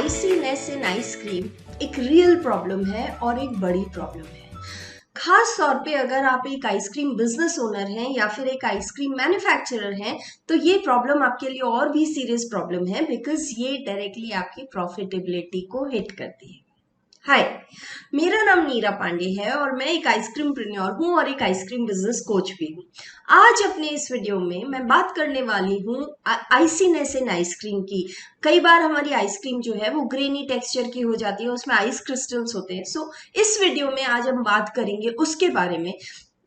आइसीनेस इन ice cream एक real problem है और एक बड़ी प्रॉब्लम है। खास तौर पे अगर आप एक आइसक्रीम बिजनेस ओनर हैं या फिर एक आइसक्रीम मैन्युफैक्चरर हैं तो ये प्रॉब्लम आपके लिए और भी सीरियस प्रॉब्लम है, बिकॉज ये डायरेक्टली आपकी प्रॉफिटेबिलिटी को हिट करती है। हाय, मेरा नाम नीरा पांडे है और मैं एक आइसक्रीम प्रेन्योर हूँ और एक आइसक्रीम बिजनेस कोच भी हूँ। आज अपने इस वीडियो में मैं बात करने वाली हूँ आइसीनेस इन आइसक्रीम की। कई बार हमारी आइसक्रीम जो है वो ग्रेनी टेक्सचर की हो जाती है, उसमें आइस क्रिस्टल्स होते हैं। सो इस वीडियो में आज हम बात करेंगे उसके बारे में,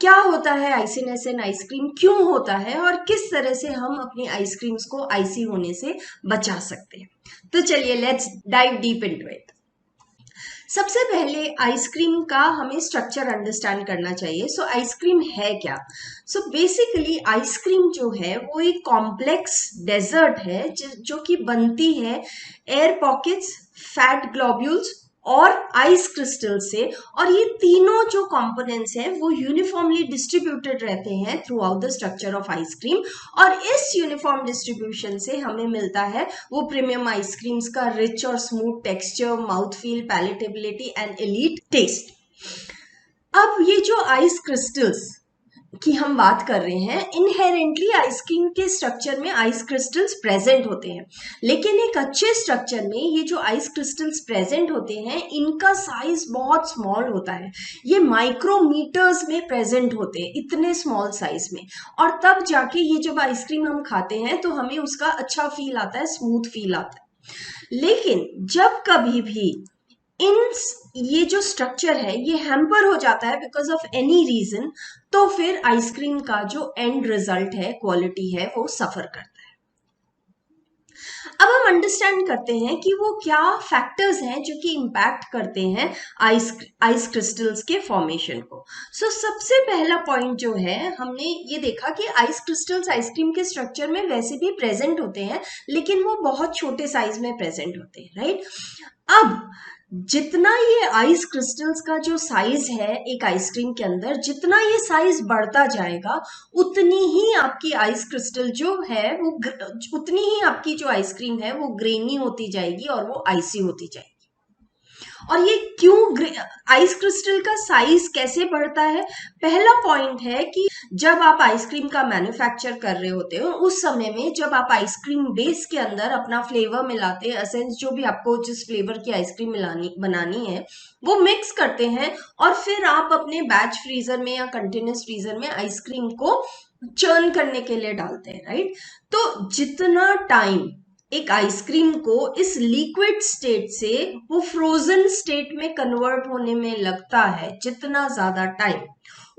क्या होता है आइसीनेस इन आइसक्रीम, क्यों होता है और किस तरह से हम अपनी आइसक्रीम्स को आइसी होने से बचा सकते हैं। तो चलिए let's dive deep into it. सबसे पहले आइसक्रीम का हमें स्ट्रक्चर अंडरस्टैंड करना चाहिए। सो आइसक्रीम है क्या? सो बेसिकली आइसक्रीम जो है वो एक कॉम्प्लेक्स डेजर्ट है जो कि बनती है एयर पॉकेट्स, फैट ग्लोब्यूल्स और आइस क्रिस्टल से, और ये तीनों जो कंपोनेंट्स हैं वो यूनिफॉर्मली डिस्ट्रीब्यूटेड रहते हैं throughout the structure of ice cream. और इस यूनिफॉर्म डिस्ट्रीब्यूशन से हमें मिलता है वो प्रीमियम आइसक्रीम्स का रिच और smooth texture, mouth feel, palatability and elite taste. अब ये जो आइस क्रिस्टल्स की हम बात कर रहे हैं, इनहेरेंटली आइसक्रीम के स्ट्रक्चर में आइस क्रिस्टल्स प्रेजेंट होते हैं, लेकिन एक अच्छे स्ट्रक्चर में ये जो आइस क्रिस्टल्स प्रेजेंट होते हैं इनका साइज बहुत स्मॉल होता है। ये माइक्रोमीटर्स में प्रेजेंट होते हैं, इतने स्मॉल साइज में। और तब जाके ये जब आइसक्रीम हम खाते हैं तो हमें उसका अच्छा फील आता है, स्मूथ फील आता है। लेकिन जब कभी भी ये जो स्ट्रक्चर है ये हैम्पर हो जाता है बिकॉज ऑफ एनी रीजन, तो फिर आइसक्रीम का जो एंड रिजल्ट है, क्वालिटी है, वो सफर करता है। अब हम अंडरस्टैंड करते हैं कि वो क्या फैक्टर्स हैं जो कि इम्पैक्ट करते हैं आइस क्रिस्टल्स के फॉर्मेशन को। सो सबसे पहला पॉइंट जो है, हमने ये देखा कि आइस क्रिस्टल्स आइसक्रीम के स्ट्रक्चर में वैसे भी प्रेजेंट होते हैं, लेकिन वो बहुत छोटे साइज में प्रेजेंट होते हैं, राइट? अब जितना ये आइस क्रिस्टल्स का जो साइज है एक आइसक्रीम के अंदर, जितना ये साइज बढ़ता जाएगा उतनी ही आपकी आइस क्रिस्टल जो है वो उतनी ही आपकी जो आइसक्रीम है वो ग्रेनी होती जाएगी और वो आइसी होती जाएगी। और ये क्यों आइस क्रिस्टल का साइज कैसे बढ़ता है? पहला पॉइंट है कि जब आप आइसक्रीम का मैन्युफैक्चर कर रहे होते हो उस समय में जब आप आइसक्रीम बेस के अंदर अपना फ्लेवर मिलाते हैं, एसेंस जो भी आपको जिस फ्लेवर की आइसक्रीम बनानी है वो मिक्स करते हैं, और फिर आप अपने बैच फ्रीजर में या कंटिन्यूस फ्रीजर में आइसक्रीम को चर्न करने के लिए डालते हैं, राइट? तो जितना टाइम एक आइसक्रीम को इस लिक्विड स्टेट से वो फ्रोजन स्टेट में कन्वर्ट होने में लगता है, जितना ज्यादा टाइम,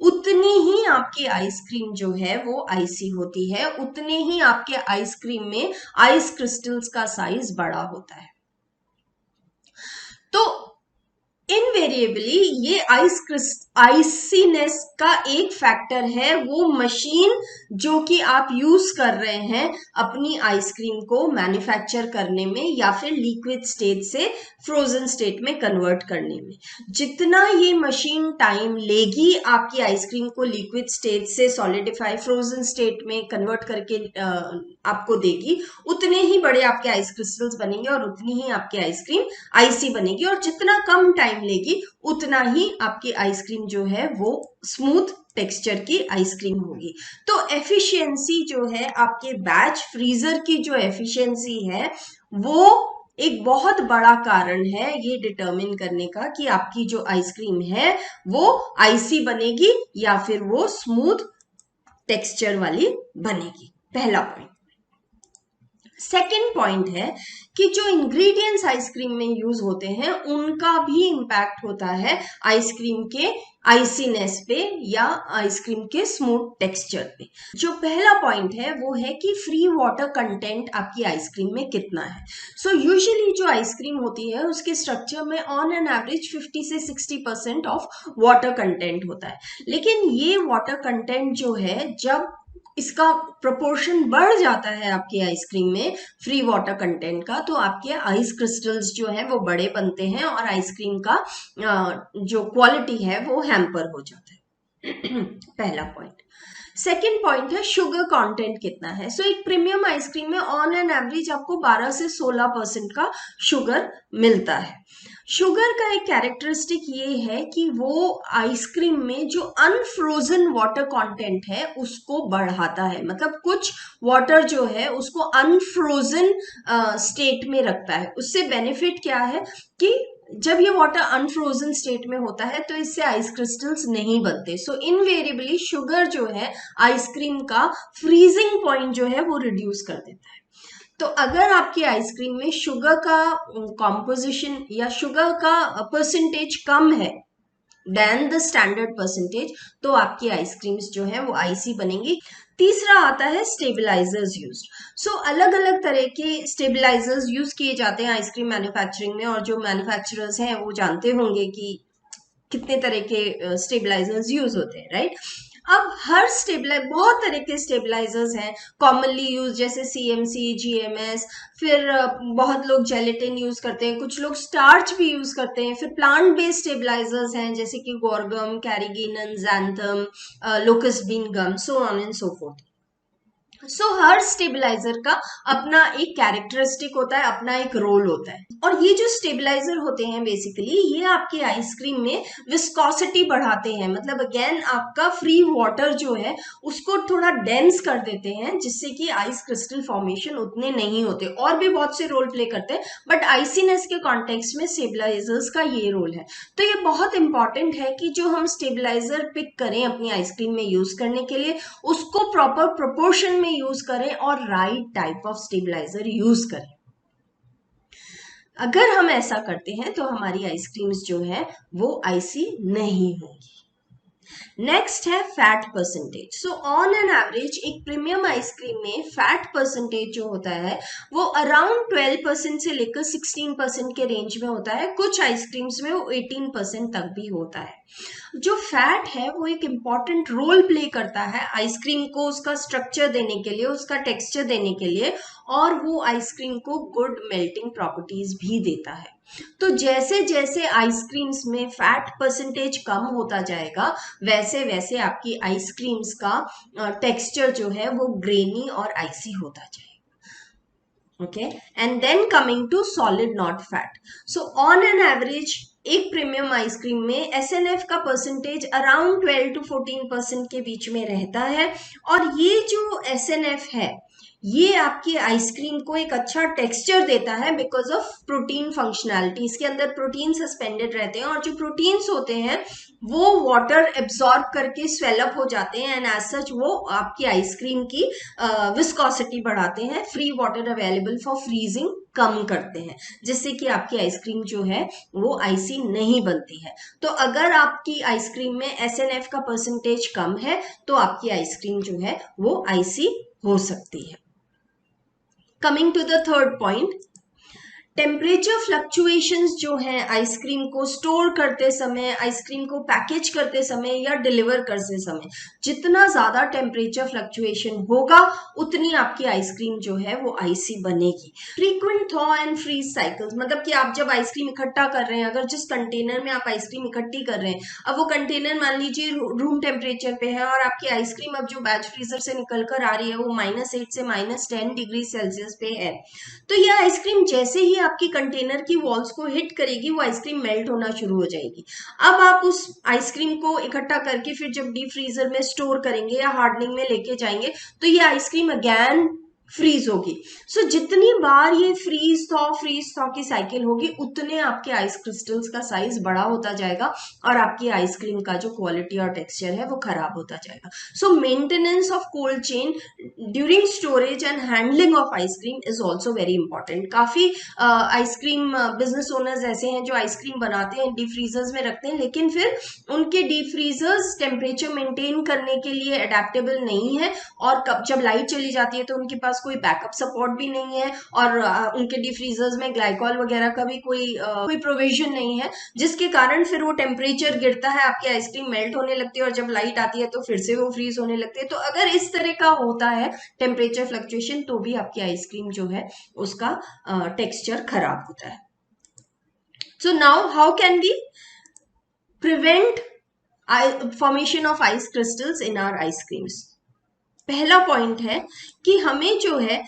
उतनी ही आपकी आइसक्रीम जो है वो आइसी होती है, उतने ही आपके आइसक्रीम में आइस क्रिस्टल्स का साइज बड़ा होता है। तो इनवेरिएबली ये आइसीनेस का एक फैक्टर है वो मशीन जो कि आप यूज कर रहे हैं अपनी आइसक्रीम को मैन्युफैक्चर करने में या फिर लिक्विड स्टेट से फ्रोजन स्टेट में कन्वर्ट करने में। जितना ये मशीन टाइम लेगी आपकी आइसक्रीम को लिक्विड स्टेट से सॉलिडिफाई फ्रोजन स्टेट में कन्वर्ट करके आपको देगी, उतने ही बड़े आपके आइस क्रिस्टल्स बनेंगे और उतनी ही आपकी आइसक्रीम आइसी बनेगी। और जितना कम टाइम लेगी उतना ही आपकी आइसक्रीम जो है वो स्मूथ टेक्सचर की आइसक्रीम होगी। तो एफिशिएंसी जो है, आपके बैच फ्रीजर की जो एफिशिएंसी है वो एक बहुत बड़ा कारण है ये डिटरमिन करने का कि आपकी जो आइसक्रीम है वो आइसी बनेगी या फिर वो स्मूथ टेक्सचर वाली बनेगी। पहला पॉइंट। सेकेंड पॉइंट है कि जो इंग्रेडिएंट्स आइसक्रीम में यूज होते हैं उनका भी इंपैक्ट होता है आइसक्रीम के आइसीनेस पे या आइसक्रीम के स्मूथ टेक्सचर पे। जो पहला पॉइंट है वो है कि फ्री वाटर कंटेंट आपकी आइसक्रीम में कितना है। सो यूजुअली जो आइसक्रीम होती है उसके स्ट्रक्चर में ऑन एन एवरेज 50 से 60% ऑफ वाटर कंटेंट होता है, लेकिन ये वाटर कंटेंट जो है जब इसका प्रोपोर्शन बढ़ जाता है आपकी आइसक्रीम में फ्री वाटर कंटेंट का, तो आपके आइस क्रिस्टल्स जो है वो बड़े बनते हैं और आइसक्रीम का जो क्वालिटी है वो हैम्पर हो जाता है। पहला पॉइंट। सेकेंड पॉइंट है शुगर कंटेंट कितना है। सो एक प्रीमियम आइसक्रीम में ऑन एन एवरेज आपको 12 से 16% का शुगर मिलता है। शुगर का एक कैरेक्टरिस्टिक ये है कि वो आइसक्रीम में जो अनफ्रोजन वाटर कंटेंट है उसको बढ़ाता है, मतलब कुछ वाटर जो है उसको अनफ्रोजन स्टेट में रखता है। उससे बेनिफिट क्या है कि जब ये वाटर अनफ्रोजन स्टेट में होता है तो इससे आइस क्रिस्टल्स नहीं बनते। सो इनवेरिएबली शुगर जो है आइसक्रीम का फ्रीजिंग पॉइंट जो है वो रिड्यूस कर देता है। तो अगर आपकी आइसक्रीम में शुगर का कॉम्पोजिशन या शुगर का परसेंटेज कम है देन द स्टैंडर्ड परसेंटेज, तो आपकी आइसक्रीम्स जो है वो आइसी बनेंगी। तीसरा आता है स्टेबलाइजर्स यूज्ड। सो अलग अलग तरह के स्टेबलाइजर्स यूज किए जाते हैं आइसक्रीम मैन्युफैक्चरिंग में, और जो मैन्युफैक्चरर्स हैं वो जानते होंगे कि कितने तरह के स्टेबलाइजर्स यूज होते हैं, राइट। अब हर स्टेबलाइज बहुत तरह के स्टेबलाइजर्स हैं कॉमनली यूज, जैसे सीएमसी, जीएमएस, फिर बहुत लोग जेलेटिन यूज करते हैं, कुछ लोग स्टार्च भी यूज करते हैं। फिर प्लांट बेस्ड स्टेबलाइजर्स हैं जैसे कि guar gum, carrageenan, xanthan, locust bean gum, so on and so forth. So हर स्टेबलाइजर का अपना एक कैरेक्टरिस्टिक होता है, अपना एक रोल होता है। और ये जो स्टेबलाइजर होते हैं बेसिकली ये आपके आइसक्रीम में विस्कोसिटी बढ़ाते हैं, मतलब अगेन आपका फ्री वाटर जो है उसको थोड़ा डेंस कर देते हैं, जिससे कि आइस क्रिस्टल फॉर्मेशन उतने नहीं होते। और भी बहुत से रोल प्ले करते हैं, बट आइसीनेस के कॉन्टेक्स्ट में स्टेबलाइजर्स का ये रोल है। तो ये बहुत इंपॉर्टेंट है कि जो हम स्टेबलाइजर पिक करें अपनी आइसक्रीम में यूज करने के लिए उसको प्रॉपर प्रोपोर्शन में यूज करें और right type of stabiliser use करें। अगर हम ऐसा करते हैं तो हमारी आइसक्रीम्स जो है वो आइसी नहीं होंगी। नेक्स्ट है fat percentage. So on an average एक प्रीमियम आइसक्रीम में फैट परसेंटेज जो होता है वो अराउंड 12% से लेकर 16% के रेंज में होता है। कुछ आइसक्रीम्स में वो 18% तक भी होता है। जो फैट है वो एक इम्पॉर्टेंट रोल प्ले करता है आइसक्रीम को उसका स्ट्रक्चर देने के लिए, उसका टेक्सचर देने के लिए, और वो आइसक्रीम को गुड मेल्टिंग प्रॉपर्टीज भी देता है। तो जैसे जैसे आइसक्रीम्स में फैट परसेंटेज कम होता जाएगा वैसे वैसे आपकी आइसक्रीम्स का टेक्सचर जो है वो ग्रेनी और आइसी होता जाएगा। Okay, and then coming to solid not fat. So on an average एक प्रीमियम आइसक्रीम में एसएनएफ का परसेंटेज अराउंड 12 to 14% के बीच में रहता है। और ये जो एसएनएफ है ये आपकी आइसक्रीम को एक अच्छा टेक्सचर देता है बिकॉज ऑफ प्रोटीन फंक्शनैलिटी। इसके अंदर प्रोटीन सस्पेंडेड रहते हैं और जो प्रोटीन्स होते हैं वो वाटर एब्सॉर्ब करके स्वेलअप हो जाते हैं एंड एज सच वो आपकी आइसक्रीम की विस्कोसिटी बढ़ाते हैं, free water available for freezing कम करते हैं, जिससे कि आपकी आइसक्रीम जो है वो आइसी नहीं बनती है। तो अगर आपकी आइसक्रीम में एसएनएफ का परसेंटेज कम है तो आपकी आइसक्रीम जो है वो आइसी हो सकती है। Coming to the third point, temperature fluctuations जो हैं आइसक्रीम को स्टोर करते समय, आइसक्रीम को पैकेज करते समय या डिलीवर करते समय, जितना ज्यादा टेम्परेचर फ्लक्चुएशन होगा उतनी आपकी आइसक्रीम जो है वो आइसी बनेगी। Frequent thaw and freeze cycles, मतलब कि आप जब आइसक्रीम इकट्ठा कर रहे हैं, अगर जिस कंटेनर में आप आइसक्रीम इकट्ठी कर रहे हैं, अब वो कंटेनर मान लीजिए रूम टेम्परेचर पे है और आपकी आइसक्रीम अब जो बैच फ्रीजर से निकल कर आ रही है वो -8 से -10 डिग्री सेल्सियस पे है, तो ये आइसक्रीम जैसे ही आपकी कंटेनर की वॉल्स को हिट करेगी वो आइसक्रीम मेल्ट होना शुरू हो जाएगी। अब आप उस आइसक्रीम को इकट्ठा करके फिर जब डीप फ्रीजर में स्टोर करेंगे या हार्डनिंग में लेके जाएंगे तो ये आइसक्रीम अगेन फ्रीज होगी। सो जितनी बार ये फ्रीज थॉ की साइकिल होगी उतने आपके आइस क्रिस्टल्स का साइज बड़ा होता जाएगा और आपकी आइसक्रीम का जो क्वालिटी और टेक्सचर है वो खराब होता जाएगा। So maintenance of cold chain during storage and handling of ice cream is also very important. काफी आइसक्रीम बिजनेस ओनर्स ऐसे हैं जो आइसक्रीम बनाते हैं, डीप फ्रीजर्स में रखते हैं, लेकिन फिर उनके डीप फ्रीजर्स टेम्परेचर मेंटेन करने के लिए अडेप्टेबल नहीं है और जब लाइट चली जाती है तो उनके पास कोई बैकअप सपोर्ट भी नहीं है और उनके डीप फ्रीजर्स में ग्लाइकॉल वगैरह का भी कोई प्रोविजन नहीं है, जिसके कारण फिर वो टेम्परेचर गिरता है, आपकी आइसक्रीम मेल्ट होने लगती है और जब लाइट आती है तो फिर से वो फ्रीज होने लगती है। तो अगर इस तरह का होता है टेम्परेचर फ्लक्चुएशन तो भी आपकी आइसक्रीम जो है उसका टेक्सचर खराब होता है। So now how can we prevent formation of ice crystals in our ice creams. पहला पॉइंट है कि हमें जो है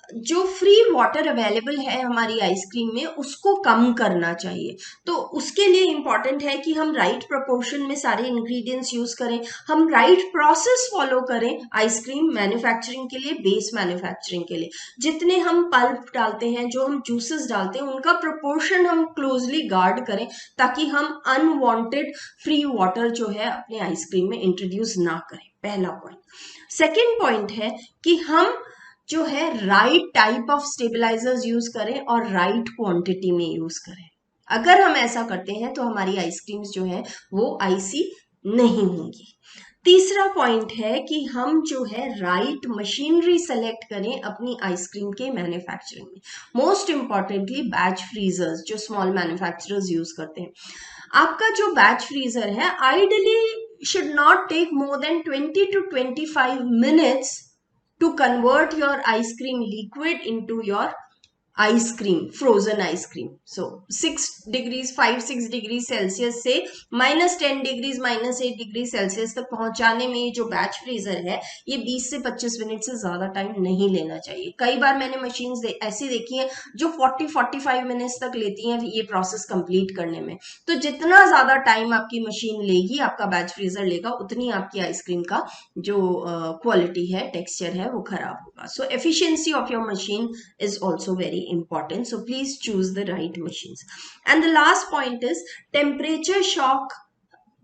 जो फ्री वाटर अवेलेबल है हमारी आइसक्रीम में उसको कम करना चाहिए। तो उसके लिए इंपॉर्टेंट है कि हम राइट प्रोपोर्शन में सारे इंग्रेडिएंट्स यूज करें, हम राइट प्रोसेस फॉलो करें आइसक्रीम मैन्युफैक्चरिंग के लिए, बेस मैन्युफैक्चरिंग के लिए। जितने हम पल्प डालते हैं, जो हम जूसेस डालते हैं, उनका प्रोपोर्शन हम क्लोजली गार्ड करें ताकि हम अनवांटेड फ्री वाटर जो है अपने आइसक्रीम में इंट्रोड्यूस ना करें। पहला पॉइंट। सेकेंड पॉइंट है कि हम जो है right type of stabilisers use करें और राइट क्वांटिटी में यूज करें। अगर हम ऐसा करते हैं तो हमारी आइसक्रीम्स जो है वो आइसी नहीं होंगी। तीसरा पॉइंट है कि हम जो है राइट मशीनरी सेलेक्ट करें अपनी आइसक्रीम के मैन्युफैक्चरिंग में। मोस्ट इंपॉर्टेंटली बैच फ्रीजर्स जो स्मॉल मैन्युफैक्चरर्स यूज करते हैं। आपका जो बैच फ्रीजर है ideally should not take more than 20 to 25 minutes to convert your ice cream liquid into your ice cream, frozen ice cream. So 6 degrees 5-6 degree Celsius से -10 degrees -8 degree Celsius तक पहुंचाने में ये जो बैच फ्रीजर है ये 20 से 25 मिनट से ज्यादा टाइम नहीं लेना चाहिए। कई बार मैंने मशीन्स ऐसी देखी हैं जो 40-45 मिनट्स तक लेती हैं ये प्रोसेस कंप्लीट करने में। तो जितना ज्यादा टाइम आपकी मशीन लेगी, आपका बैच फ्रीजर लेगा, उतनी आपकी आइसक्रीम का जो क्वालिटी है, टेक्सचर है, वो खराब होगा। So efficiency of your machine is also very important, so please choose the right machines. And the last point is temperature shock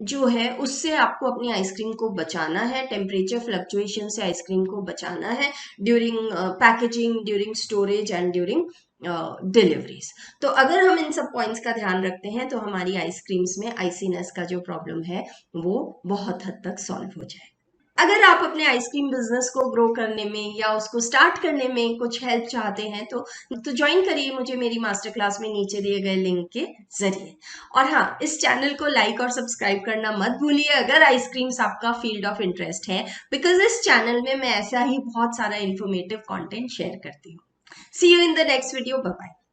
जो है उससे आपको अपनी आइसक्रीम को बचाना है, टेम्परेचर फ्लक्चुएशन से आइसक्रीम को बचाना है during packaging, during storage and during deliveries. तो अगर हम इन सब पॉइंट्स का ध्यान रखते हैं तो हमारी आइसक्रीम्स में आइसीनेस का जो प्रॉब्लम है वो बहुत हद तक सॉल्व हो जाएगा। अगर आप अपने आइसक्रीम बिजनेस को ग्रो करने में या उसको स्टार्ट करने में कुछ हेल्प चाहते हैं तो ज्वाइन करिए मुझे मेरी मास्टर क्लास में नीचे दिए गए लिंक के जरिए। और हाँ, इस चैनल को लाइक और सब्सक्राइब करना मत भूलिए अगर आइसक्रीम्स आपका फील्ड ऑफ इंटरेस्ट है, बिकॉज इस चैनल में मैं ऐसा ही बहुत सारा इंफॉर्मेटिव कंटेंट शेयर करती हूँ। See you in the next video. Bye bye.